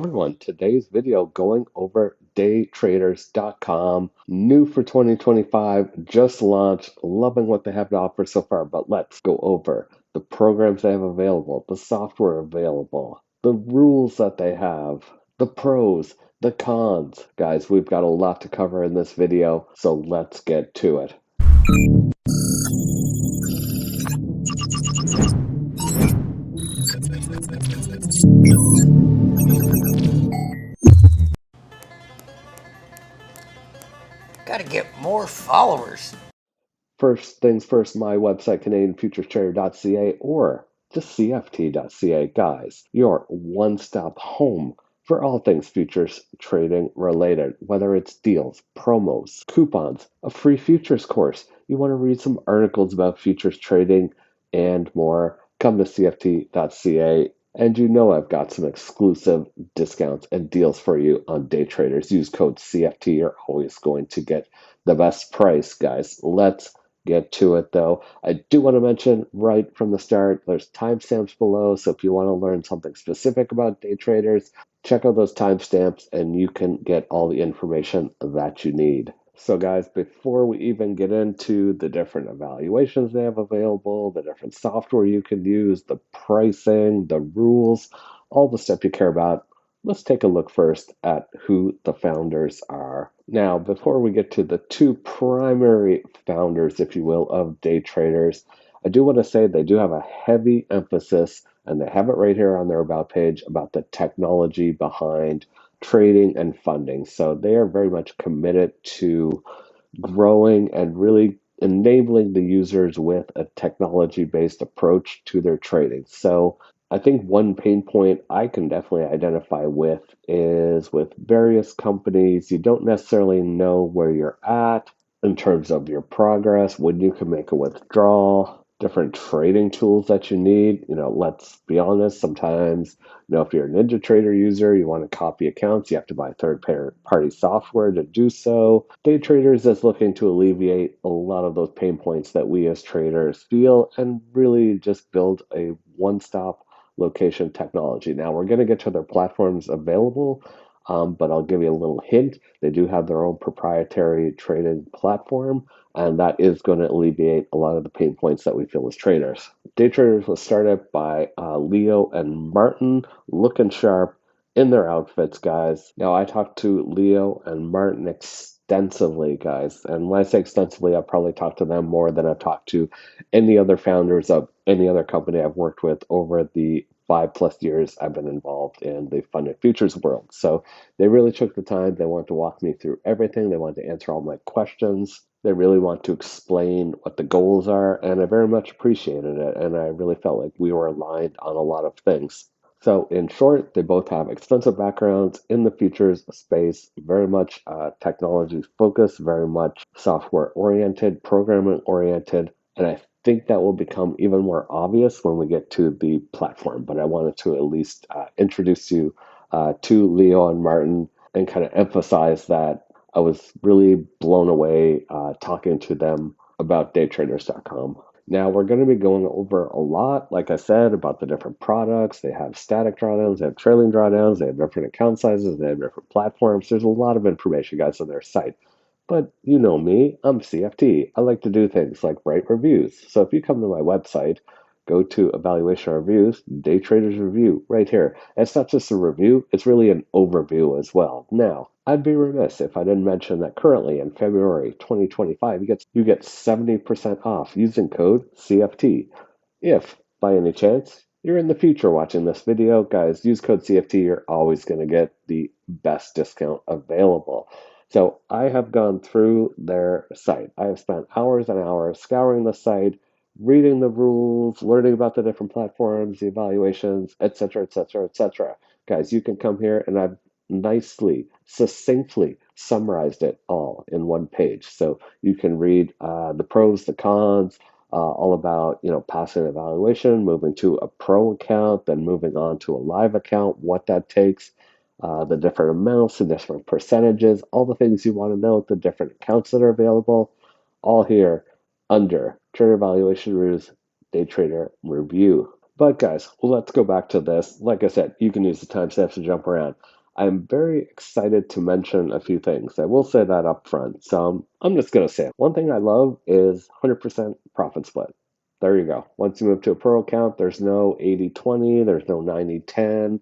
Everyone, today's video going over daytraders.com, new for 2025, just launched, loving what they have to offer so far. But let's go over the programs they have available, the software available, the rules that they have, the pros, the cons. Guys, we've got a lot to cover in this video, so let's get to it. Gotta get more followers. First things first, my website, CanadianFuturesTrader.ca or just CFT.ca. Guys, your one-stop home for all things futures trading related, whether it's deals, promos, coupons, a free futures course. You want to read some articles about futures trading and more, come to CFT.ca. And you know I've got some exclusive discounts and deals for you on day traders. Use code CFT. You're always going to get the best price, guys. Let's get to it though. I do want to mention right from the start, there's timestamps below. So if you want to learn something specific about day traders, check out those timestamps and you can get all the information that you need. So guys, before we even get into the different evaluations they have available, the different software you can use, the pricing, the rules, all the stuff you care about, let's take a look first at who the founders are. Now, before we get to the two primary founders, if you will, of day traders, I do want to say they do have a heavy emphasis, and they have it right here on their About page, about the technology behind trading and funding. So they are very much committed to growing and really enabling the users with a technology based approach to their trading. So I think one pain point I can definitely identify with is with various companies, you don't necessarily know where you're at in terms of your progress, when you can make a withdrawal, different trading tools that you need. Let's be honest, sometimes, if you're a NinjaTrader user, you want to copy accounts, you have to buy third-party software to do so. Day traders is looking to alleviate a lot of those pain points that we as traders feel and really just build a one-stop location technology. Now, we're going to get to their platforms available, but I'll give you a little hint. They do have their own proprietary trading platform, and that is going to alleviate a lot of the pain points that we feel as traders. Day Traders was started by Leo and Martin, looking sharp in their outfits, guys. Now, I talked to Leo and Martin extensively, guys, and when I say extensively, I've probably talked to them more than I've talked to any other founders of any other company I've worked with over the 5+ years I've been involved in the funded futures world. So they really took the time. They wanted to walk me through everything. They wanted to answer all my questions. They really want to explain what the goals are, and I very much appreciated it. And I really felt like we were aligned on a lot of things. So, in short, they both have extensive backgrounds in the futures space, very much technology focused, very much software oriented, programming oriented, and I think that will become even more obvious when we get to the platform. But I wanted to at least introduce you to Leo and Martin and kind of emphasize that I was really blown away talking to them about daytraders.com. Now, we're going to be going over a lot, like I said, about the different products. They have static drawdowns, they have trailing drawdowns, they have different account sizes, they have different platforms. There's a lot of information, guys, on their site. But you know me, I'm CFT. I like to do things like write reviews. So if you come to my website, go to Evaluation Reviews, Day Traders Review, right here. It's not just a review, it's really an overview as well. Now, I'd be remiss if I didn't mention that currently in February 2025, you get 70% off using code CFT. If, by any chance, you're in the future watching this video, guys, use code CFT. You're always going to get the best discount available. So I have gone through their site. I have spent hours and hours scouring the site, reading the rules, learning about the different platforms, the evaluations, etc., etc., etc. Guys, you can come here and I've nicely, succinctly summarized it all in one page. So you can read the pros, the cons, all about passing evaluation, moving to a pro account, then moving on to a live account, what that takes, the different amounts, the different percentages, all the things you want to know, the different accounts that are available, all here under Trader Evaluation Reviews Day Trader Review. But guys, let's go back to this. Like I said, you can use the timestamps to jump around. I'm very excited to mention a few things. I will say that up front. So I'm just going to say it. One thing I love is 100% profit split. There you go. Once you move to a pro account, there's no 80/20, there's no 90/10.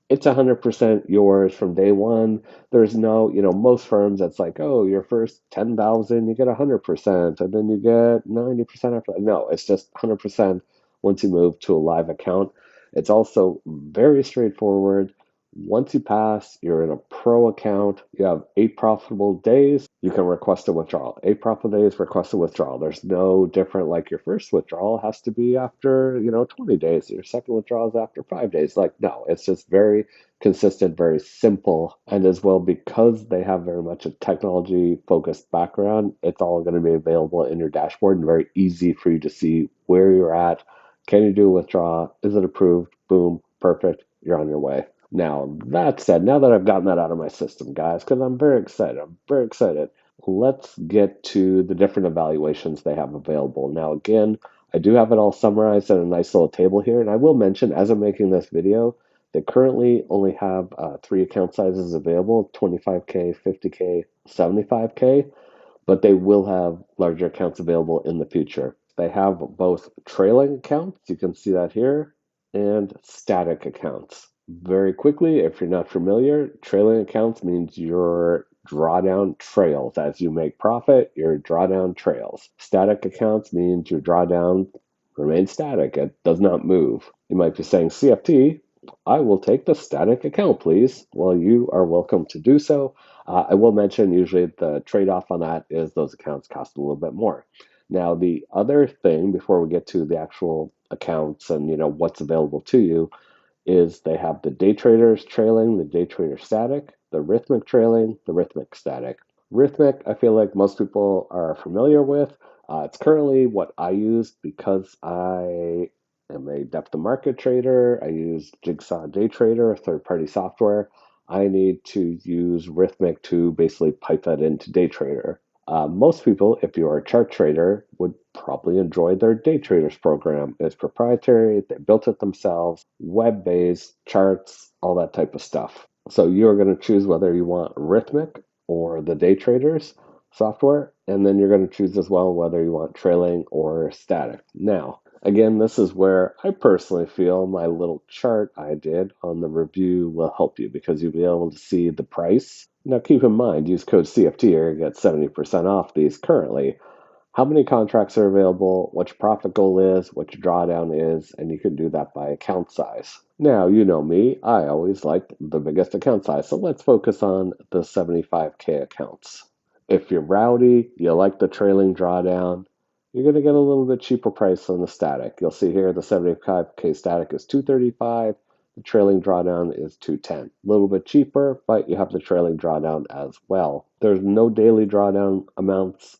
It's 100% yours from day one. There's no, most firms that's like, oh, your first 10,000, you get 100%, and then you get 90% after that. No, it's just 100% once you move to a live account. It's also very straightforward. Once you pass, you're in a pro account. You have 8 profitable days. You can request a withdrawal. 8 profitable days, request a withdrawal. There's no different, like your first withdrawal has to be after, 20 days. Your second withdrawal is after 5 days. Like, no, it's just very consistent, very simple. And as well, because they have very much a technology focused background, it's all going to be available in your dashboard and very easy for you to see where you're at. Can you do a withdrawal? Is it approved? Boom, perfect. You're on your way. Now, that said, now that I've gotten that out of my system, guys, because I'm very excited, let's get to the different evaluations they have available. Now, again, I do have it all summarized in a nice little table here, and I will mention as I'm making this video, they currently only have 3 account sizes available, 25K, 50K, 75K, but they will have larger accounts available in the future. They have both trailing accounts, you can see that here, and static accounts. Very quickly, if you're not familiar, trailing accounts means your drawdown trails. As you make profit, your drawdown trails. Static accounts means your drawdown remains static. It does not move. You might be saying, CFT, I will take the static account, please. Well, you are welcome to do so. I will mention usually the trade-off on that is those accounts cost a little bit more. Now, the other thing before we get to the actual accounts and what's available to you is they have the day traders trailing, the day trader static, the rhythmic trailing, the rhythmic static. Rhythmic, I feel like most people are familiar with. It's currently what I use because I am a depth of market trader. I use Jigsaw Day Trader, third-party software. I need to use Rhythmic to basically pipe that into Day Trader. Most people, if you are a chart trader, would probably enjoy their day traders program. It's proprietary, they built it themselves, web-based, charts, all that type of stuff. So you're going to choose whether you want Rhythmic or the day traders software, and then you're going to choose as well whether you want trailing or static. Now, again, this is where I personally feel my little chart I did on the review will help you because you'll be able to see the price. Now, keep in mind, use code CFT or you get 70% off these currently. How many contracts are available, what your profit goal is, what your drawdown is, and you can do that by account size. Now, you know me, I always like the biggest account size, so let's focus on the 75K accounts. If you're rowdy, you like the trailing drawdown, you're going to get a little bit cheaper price on the static. You'll see here the 75K static is 235, the trailing drawdown is 210. A little bit cheaper, but you have the trailing drawdown as well. There's no daily drawdown amounts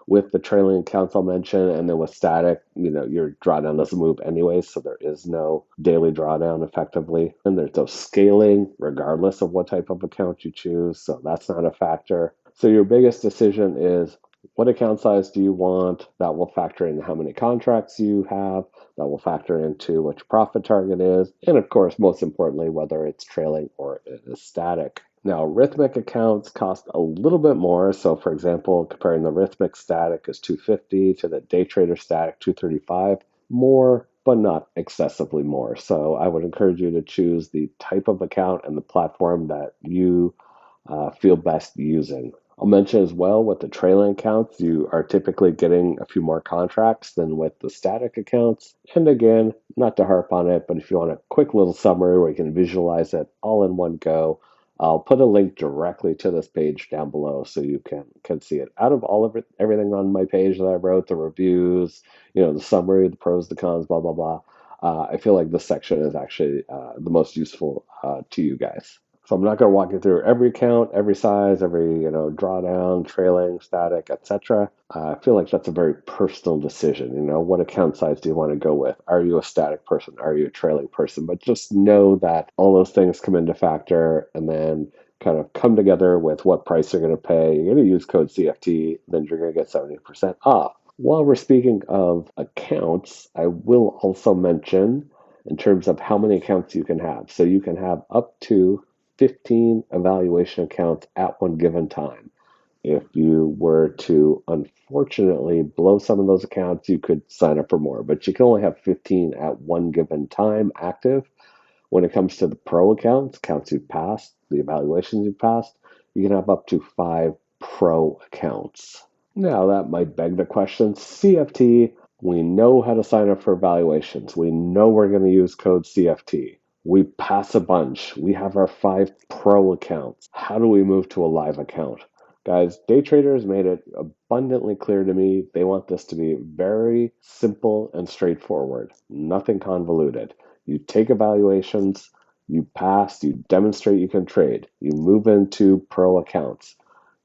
with the trailing accounts I'll mention, and then with static, your drawdown doesn't move anyway, so there is no daily drawdown effectively. And there's no scaling regardless of what type of account you choose, so that's not a factor. So your biggest decision is what account size do you want? That will factor in how many contracts you have. That will factor into what your profit target is. And of course, most importantly, whether it's trailing or it is static. Now, Rhythmic accounts cost a little bit more. So, for example, comparing the Rhythmic static is 250 to the day trader static 235, more, but not excessively more. So, I would encourage you to choose the type of account and the platform that you feel best using. I'll mention as well with the trailing accounts, you are typically getting a few more contracts than with the static accounts. And again, not to harp on it, but if you want a quick little summary where you can visualize it all in one go, I'll put a link directly to this page down below so you can see it. Out of all of it, everything on my page that I wrote, the reviews, the summary, the pros, the cons, blah, blah, blah. I feel like this section is actually the most useful to you guys. So I'm not going to walk you through every account, every size, every drawdown, trailing, static, etc. I feel like that's a very personal decision. What account size do you want to go with? Are you a static person? Are you a trailing person? But just know that all those things come into factor, and then kind of come together with what price you're going to pay. You're going to use code CFT, then you're going to get 70% off. While we're speaking of accounts, I will also mention in terms of how many accounts you can have. So you can have up to 15 evaluation accounts at one given time. If you were to unfortunately blow some of those accounts, you could sign up for more, but you can only have 15 at one given time active. When it comes to the pro accounts, accounts you've passed, the evaluations you've passed, you can have up to 5 pro accounts. Now, that might beg the question, CFT, we know how to sign up for evaluations. We know we're going to use code CFT. We pass a bunch. We have our 5 pro accounts. How do we move to a live account? Guys, day traders made it abundantly clear to me they want this to be very simple and straightforward, nothing convoluted. You take evaluations, you pass, you demonstrate you can trade, you move into pro accounts,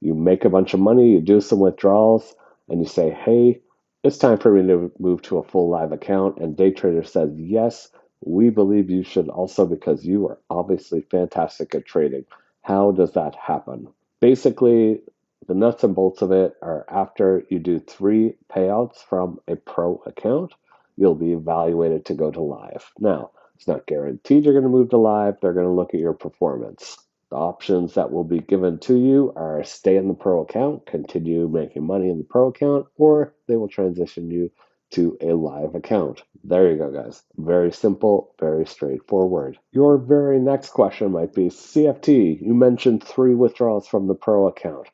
you make a bunch of money, you do some withdrawals, and you say, hey, it's time for me to move to a full live account. And day trader says, yes, we believe you should also because you are obviously fantastic at trading. How does that happen? Basically, the nuts and bolts of it are after you do 3 payouts from a pro account, you'll be evaluated to go to live. Now, it's not guaranteed you're going to move to live. They're going to look at your performance. The options that will be given to you are stay in the pro account, continue making money in the pro account, or they will transition you to a live account. There you go, guys. Very simple, very straightforward. Your very next question might be CFT. You mentioned 3 withdrawals from the pro account.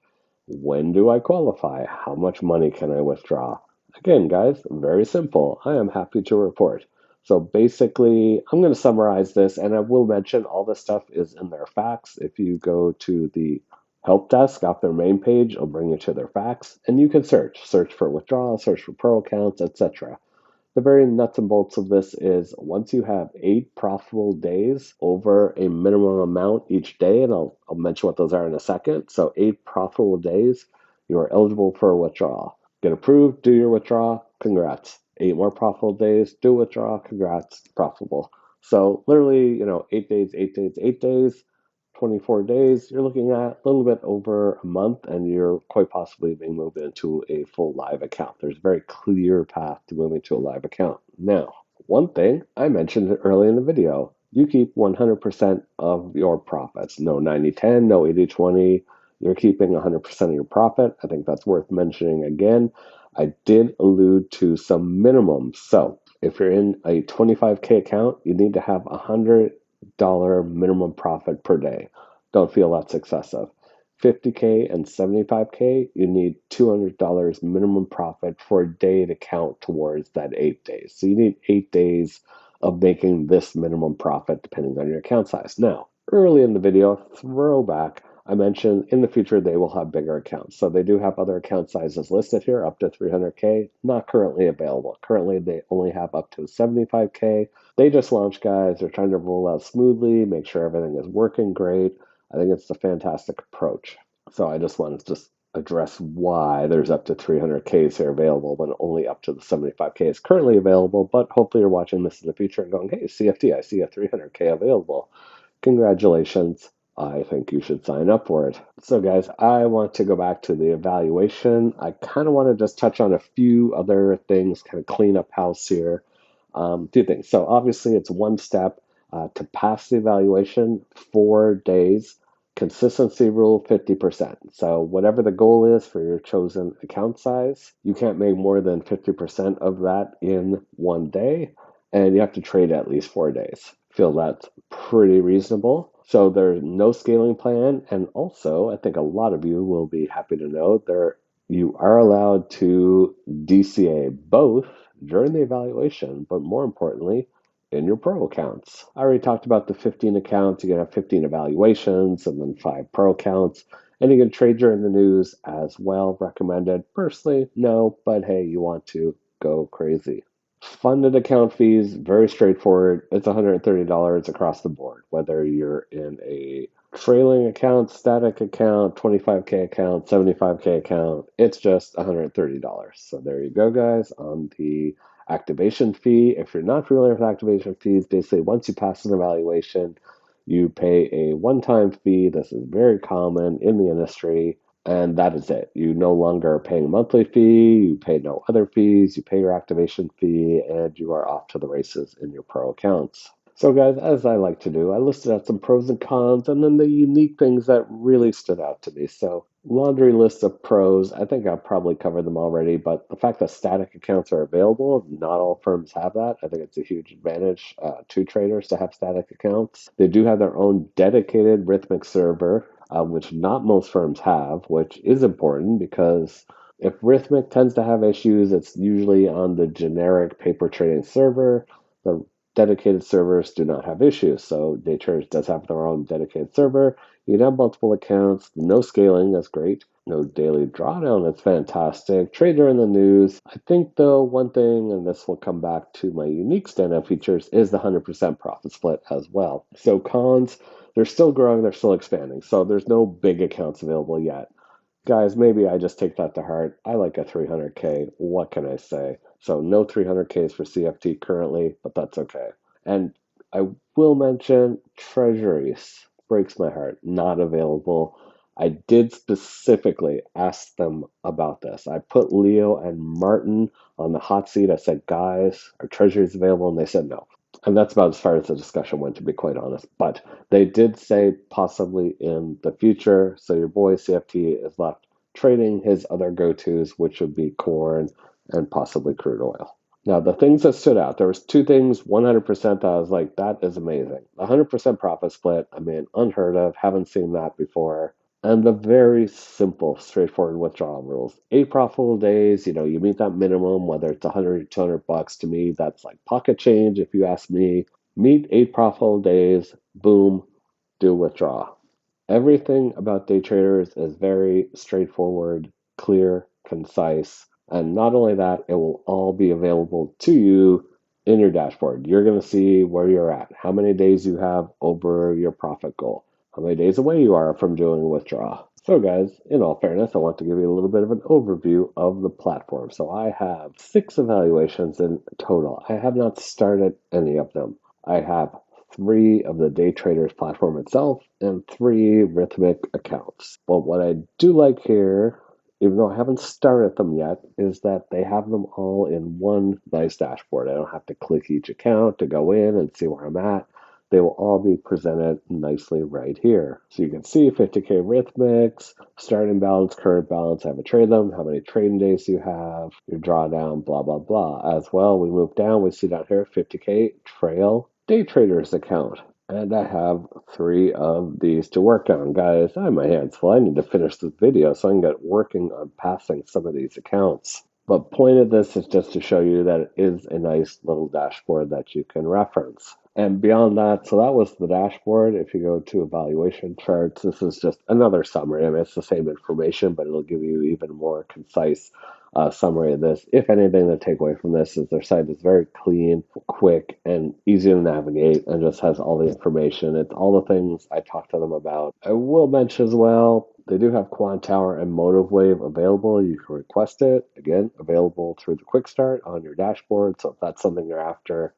When do I qualify? How much money can I withdraw? Again, guys, very simple. I am happy to report. So basically, I'm going to summarize this, and I will mention all this stuff is in their facts. If you go to the help desk off their main page, it'll bring you to their facts, and you can search for withdrawal, search for pro accounts, etc. The very nuts and bolts of this is once you have 8 profitable days over a minimum amount each day, and I'll mention what those are in a second. So 8 profitable days, you are eligible for a withdrawal. Get approved, do your withdrawal, congrats. 8 more profitable days, do withdrawal, congrats, profitable. So literally, 8 days, 8 days, 8 days, 24 days, you're looking at a little bit over a month, and you're quite possibly being moved into a full live account. There's a very clear path to moving to a live account. Now, one thing I mentioned it early in the video, you keep 100% of your profits. No 90-10, no 80-20. You're keeping 100% of your profit. I think that's worth mentioning again. I did allude to some minimums. So if you're in a 25K account, you need to have 100 minimum profit per day. Don't feel that's excessive. 50K and 75K, you need $200 minimum profit for a day to count towards that 8 days. So you need 8 days of making this minimum profit depending on your account size. Now, early in the video, throwback, I mentioned in the future they will have bigger accounts. So they do have other account sizes listed here up to 300K, not currently available. Currently, they only have up to 75K. They just launched, guys. They're trying to roll out smoothly, make sure everything is working great. I think it's a fantastic approach. So I just wanted to just address why there's up to 300Ks here available when only up to the 75K is currently available. But hopefully you're watching this in the future and going, hey, CFT, I see a 300K available. Congratulations. I think you should sign up for it. So, guys, I want to go back to the evaluation. I kind of want to just touch on a few other things, kind of clean up house here. Two things. So, obviously, it's one step to pass the evaluation, 4 days. Consistency rule 50%. So, whatever the goal is for your chosen account size, you can't make more than 50% of that in one day, and you have to trade at least 4 days. Feel that's pretty reasonable. So there's no scaling plan. And also, I think a lot of you will be happy to know you are allowed to DCA both during the evaluation, but more importantly, in your pro accounts. I already talked about the 15 accounts. You can have 15 evaluations and then 5 pro accounts. And you can trade during the news as well. Recommended. Personally, no, but hey, you want to go crazy. Funded account fees, very straightforward. It's $130 across the board, whether you're in a trailing account, static account, 25K account, 75K account. It's just $130. So there you go, guys, on the activation fee. If you're not familiar with activation fees, basically once you pass an evaluation, you pay a one-time fee. This is very common in the industry. And that is it. You no longer are paying a monthly fee, you pay no other fees, you pay your activation fee, and you are off to the races in your pro accounts. So, guys, as I like to do, I listed out some pros and cons and then the unique things that really stood out to me. So, laundry list of pros, I think I've probably covered them already, but the fact that static accounts are available, not all firms have that. I think it's a huge advantage to traders to have static accounts. They do have their own dedicated Rhythmic server, which not most firms have, which is important because if Rhythmic tends to have issues, it's usually on the generic paper trading server. The dedicated servers do not have issues. So DayTraders does have their own dedicated server. You can have multiple accounts, no scaling, that's great. No daily drawdown, that's fantastic. Trader in the news. I think though one thing, and this will come back to my unique standout features, is the 100% profit split as well. So cons, they're still growing, they're still expanding. So there's no big accounts available yet. Guys, maybe I just take that to heart. I like a 300K. What can I say? So no 300Ks for CFT currently, but that's okay. And I will mention treasuries. Breaks my heart. Not available. I did specifically ask them about this. I put Leo and Martin on the hot seat. I said, guys, are treasuries available? And they said no. And that's about as far as the discussion went, to be quite honest. But they did say possibly in the future. So your boy CFT is left trading his other go-tos, which would be corn and possibly crude oil. Now, the things that stood out, there was two things, 100% that I was like, that is amazing. 100% profit split, I mean, unheard of, haven't seen that before. And the very simple, straightforward withdrawal rules. 8 profitable days, you meet that minimum, whether it's 100 or $200. To me, that's like pocket change, if you ask me. Meet 8 profitable days, boom, do withdraw. Everything about day traders is very straightforward, clear, concise. And not only that, it will all be available to you in your dashboard. You're going to see where you're at, how many days you have over your profit goal, how many days away you are from doing a withdrawal. So, guys, in all fairness, I want to give you a little bit of an overview of the platform. So, I have 6 evaluations in total. I have not started any of them. I have 3 of the day traders platform itself and 3 Rhythmic accounts. But what I do like here, even though I haven't started them yet, is that they have them all in one nice dashboard. I don't have to click each account to go in and see where I'm at. They will all be presented nicely right here. So you can see 50K Rhythmics, starting balance, current balance, how to trade them, how many trading days you have, your drawdown, blah, blah, blah. As well, we move down, we see down here 50K Trail Day Traders account. And I have 3 of these to work on. Guys, I have my hands full. I need to finish this video so I can get working on passing some of these accounts. But point of this is just to show you that it is a nice little dashboard that you can reference. And beyond that, so that was the dashboard. If you go to evaluation charts, this is just another summary. I mean, it's the same information, but it'll give you even more concise summary of this. If anything to take away from this is their site is very clean, quick, and easy to navigate, and just has all the information. It's all the things I talked to them about. I will mention as well, they do have Quant Tower and Motive Wave available. You can request it. Again, available through the Quick Start on your dashboard. So if that's something you're after,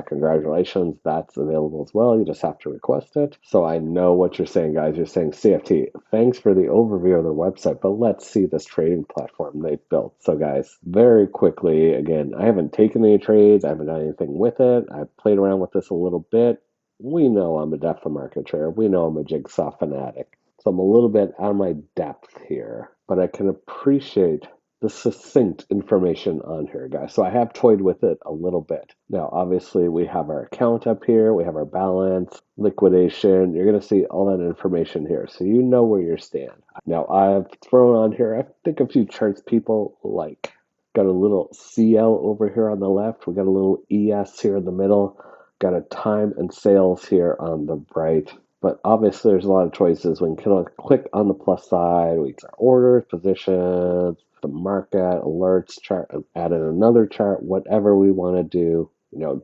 congratulations, that's available as well. You just have to request it. So I know what you're saying, guys. You're saying, CFT, thanks for the overview of their website, but let's see this trading platform they've built. So, guys, very quickly, again, I haven't taken any trades. I haven't done anything with it. I've played around with this a little bit. We know I'm a depth of market trader. We know I'm a jigsaw fanatic. So I'm a little bit out of my depth here, but I can appreciate the succinct information on here, guys. So I have toyed with it a little bit. Now, obviously, we have our account up here. We have our balance, liquidation. You're going to see all that information here. So you know where you stand. Now, I've thrown on here, I think a few charts people like. Got a little CL over here on the left. We got a little ES here in the middle. Got a time and sales here on the right. But obviously, there's a lot of choices. We can click on the plus side. We can orders, positions, the market, alerts chart, add in another chart, whatever we want to do,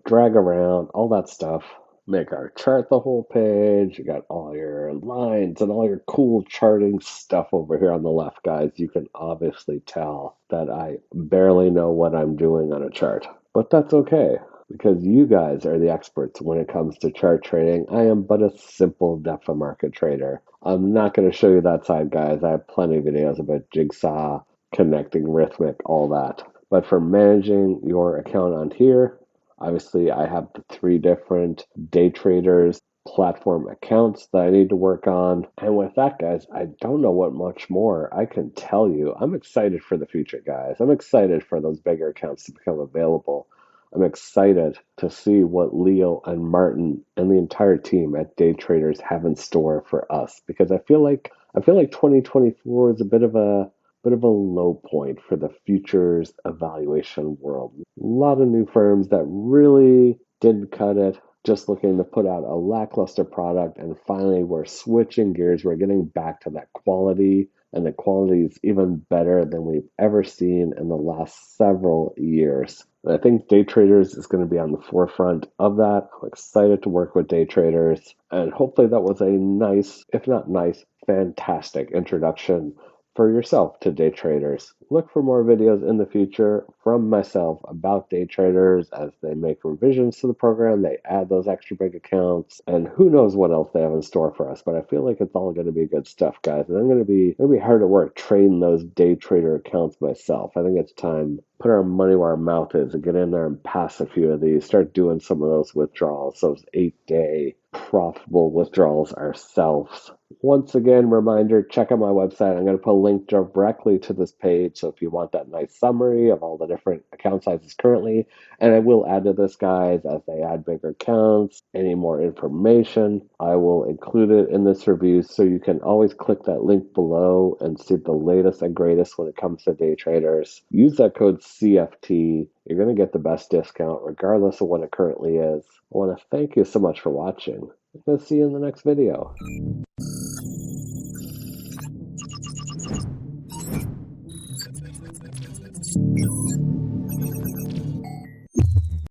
drag around, all that stuff. Make our chart the whole page. You got all your lines and all your cool charting stuff over here on the left, guys. You can obviously tell that I barely know what I'm doing on a chart, but that's okay. because you guys are the experts when it comes to chart trading. I am but a simple depth of market trader. I'm not going to show you that side, guys. I have plenty of videos about Jigsaw, connecting Rhythmic, all that. But for managing your account on here, obviously I have the three different day traders platform accounts that I need to work on. And with that, guys, I don't know what much more I can tell you. I'm excited for the future, guys. I'm excited for those bigger accounts to become available. I'm excited to see what Leo and Martin and the entire team at Day Traders have in store for us, because I feel like 2024 is a bit of a low point for the futures evaluation world. A lot of new firms that really didn't cut it, just looking to put out a lackluster product, and finally we're switching gears. We're getting back to that quality, and the quality is even better than we've ever seen in the last several years. And I think day traders is going to be on the forefront of that. I'm excited to work with day traders, and hopefully that was a nice, if not nice, fantastic introduction for yourself to day traders. Look for more videos in the future from myself about day traders as they make revisions to the program, they add those extra big accounts, and who knows what else they have in store for us. But I feel like it's all going to be good stuff, guys. And I'm going to be hard at work trading those day trader accounts myself. I think it's time to put our money where our mouth is and get in there and pass a few of these. Start doing some of those withdrawals, those 8-day profitable withdrawals ourselves. Once again, reminder, check out my website. I'm going to put a link directly to this page. So if you want that nice summary of all the different account sizes currently, and I will add to this, guys, as they add bigger accounts, any more information, I will include it in this review. So you can always click that link below and see the latest and greatest when it comes to day traders. Use that code CFT. You're going to get the best discount regardless of what it currently is. I want to thank you so much for watching. I'm going to see you in the next video.